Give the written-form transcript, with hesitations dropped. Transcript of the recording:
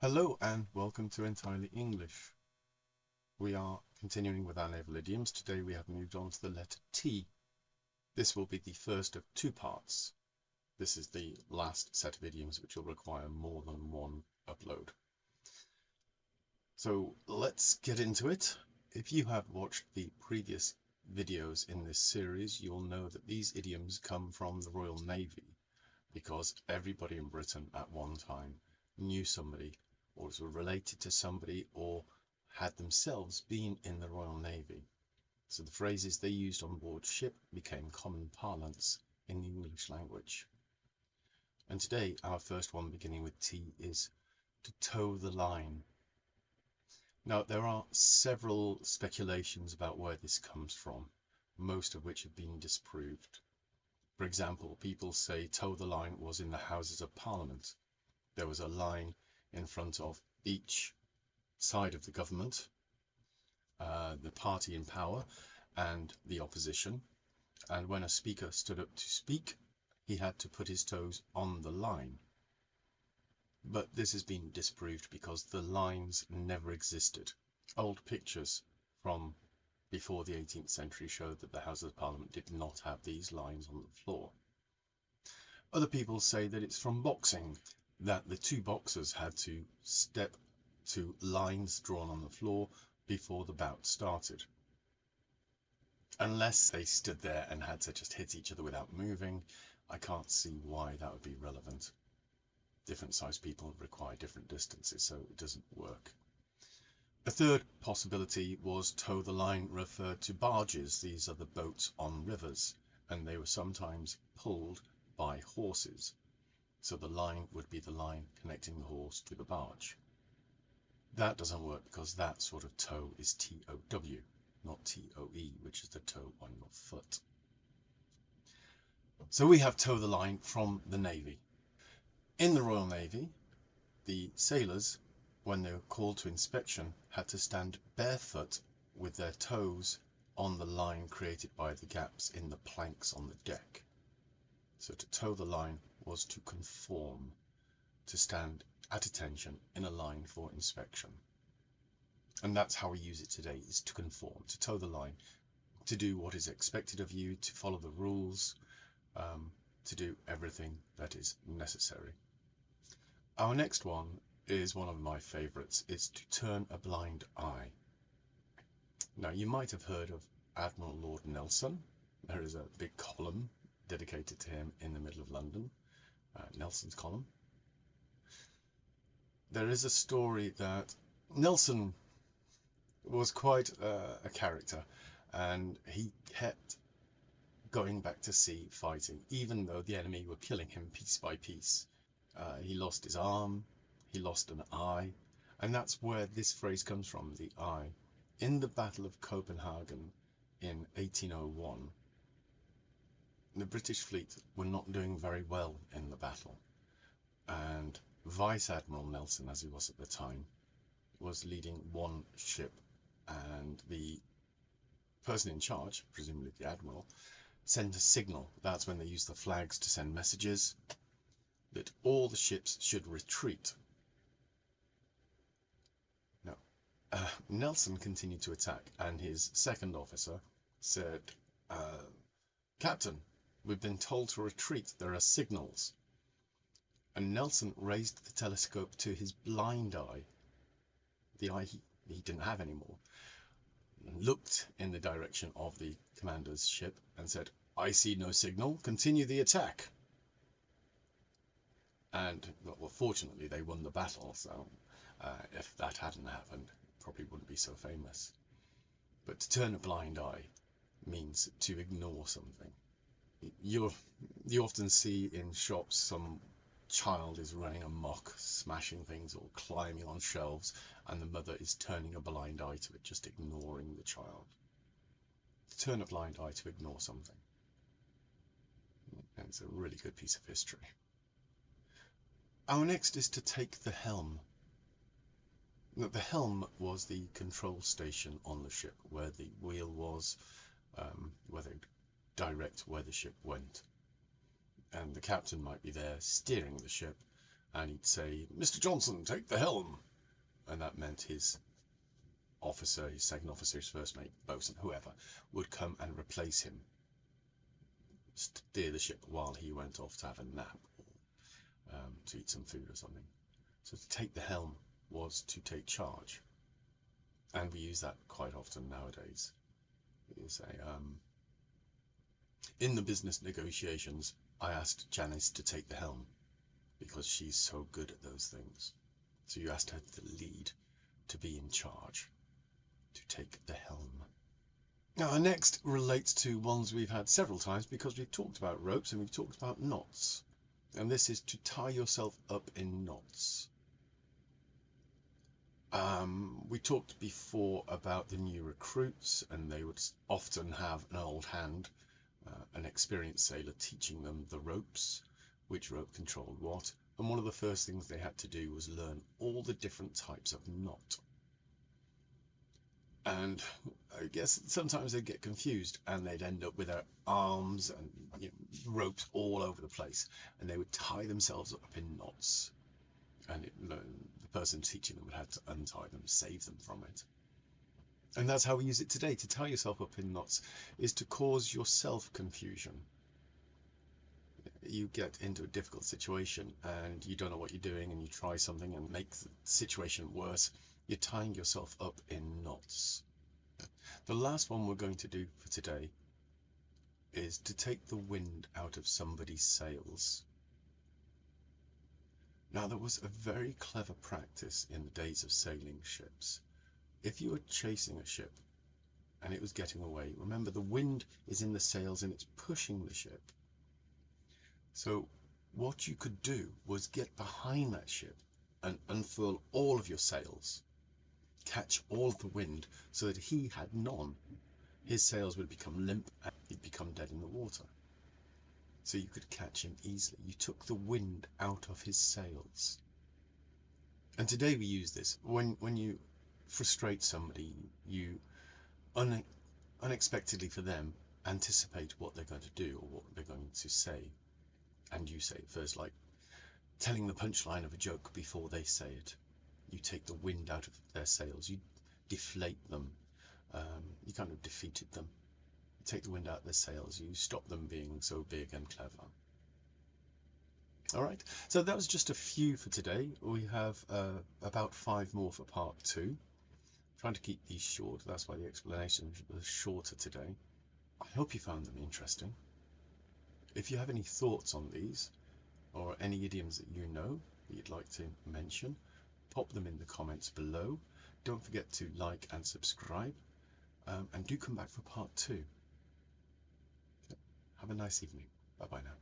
Hello and welcome to Entirely English. We are continuing with our naval idioms. Today we have moved on to the letter T. This will be the first of two parts. This is the last set of idioms which will require more than one upload. So let's get into it. If you have watched the previous videos in this series, you'll know that these idioms come from the Royal Navy because everybody in Britain at one time knew somebody or was related to somebody or had themselves been in the Royal Navy. So the phrases they used on board ship became common parlance in the English language. And today our first one beginning with T is to toe the line. Now there are several speculations about where this comes from, most of which have been disproved. For example, people say toe the line was in the Houses of Parliament. There was a line in front of each side of the government, the party in power and the opposition, and when a speaker stood up to speak, he had to put his toes on the line. But this has been disproved because the lines never existed. Old pictures from before the 18th century showed that the Houses of Parliament did not have these lines on the floor. Other people say that it's from boxing, that the two boxers had to step to lines drawn on the floor before the bout started. Unless they stood there and had to just hit each other without moving, I can't see why that would be relevant. Different sized people require different distances, so it doesn't work. A third possibility was toe the line referred to barges. These are the boats on rivers, and they were sometimes pulled by horses. So the line would be the line connecting the horse to the barge. That doesn't work because that sort of toe is T-O-W, not T-O-E, which is the toe on your foot. So we have toe the line from the Navy. In the Royal Navy, the sailors, when they were called to inspection, had to stand barefoot with their toes on the line created by the gaps in the planks on the deck. So to toe the line was to conform, to stand at attention in a line for inspection. And that's how we use it today, is to conform, to toe the line, to do what is expected of you, to follow the rules, to do everything that is necessary. Our next one is one of my favorites. It's to turn a blind eye. Now you might have heard of Admiral Lord Nelson. There is a big column dedicated to him in the middle of London, Nelson's column. There is a story that Nelson was quite a character, and he kept going back to sea fighting, even though the enemy were killing him piece by piece. He lost his arm, he lost an eye, and that's where this phrase comes from, the eye. In the Battle of Copenhagen in 1801, the British fleet were not doing very well in the battle, and Vice Admiral Nelson, as he was at the time, was leading one ship, and the person in charge, presumably the admiral, sent a signal. That's when they used the flags to send messages that all the ships should retreat. Now, Nelson continued to attack, and his second officer said, Captain, we've been told to retreat. There are signals. And Nelson raised the telescope to his blind eye, the eye he didn't have anymore, and looked in the direction of the commander's ship and said, I see no signal, continue the attack. And, well, fortunately they won the battle, so if that hadn't happened, it probably wouldn't be so famous. But to turn a blind eye means to ignore something. You often see in shops some child is running amok, smashing things or climbing on shelves, and the mother is turning a blind eye to it, just ignoring the child. To turn a blind eye to ignore something. And it's a really good piece of history. Our next is to take the helm. Now, the helm was the control station on the ship, where the wheel was, where they direct where the ship went. And the captain might be there steering the ship, and he'd say, "Mr. Johnson, take the helm," and that meant his officer, his second officer, his first mate, boatswain, whoever, would come and replace him, steer the ship while he went off to have a nap or to eat some food or something. So to take the helm was to take charge, and we use that quite often nowadays. You say, in the business negotiations, I asked Janice to take the helm because she's so good at those things. So you asked her to lead, to be in charge, to take the helm. Now, our next relates to ones we've had several times because we've talked about ropes and we've talked about knots. And this is to tie yourself up in knots. We talked before about the new recruits, and they would often have an old hand, an experienced sailor teaching them the ropes, which rope controlled what. And one of the first things they had to do was learn all the different types of knot. And I guess sometimes they'd get confused and they'd end up with their arms and ropes all over the place, and they would tie themselves up in knots, and the person teaching them would have to untie them, save them from it. And that's how we use it today. To tie yourself up in knots is to cause yourself confusion. You get into a difficult situation and you don't know what you're doing, and you try something and make the situation worse. You're tying yourself up in knots. The last one we're going to do for today is to take the wind out of somebody's sails. Now, there was a very clever practice in the days of sailing ships. If you were chasing a ship and it was getting away, remember the wind is in the sails and it's pushing the ship. So what you could do was get behind that ship and unfurl all of your sails, catch all of the wind so that he had none. His sails would become limp and he'd become dead in the water. So you could catch him easily. You took the wind out of his sails. And today we use this. When you frustrate somebody, you unexpectedly for them anticipate what they're going to do or what they're going to say. And you say it first, like telling the punchline of a joke before they say it. You take the wind out of their sails. You deflate them. You kind of defeated them. You take the wind out of their sails. You stop them being so big and clever. All right, so that was just a few for today. We have about 5 more for part 2. I'm trying to keep these short. That's why the explanation was shorter today. I hope you found them interesting. If you have any thoughts on these, or any idioms that you know that you'd like to mention, pop them in the comments below. Don't forget to like and subscribe, and do come back for part 2. Have a nice evening. Bye bye now.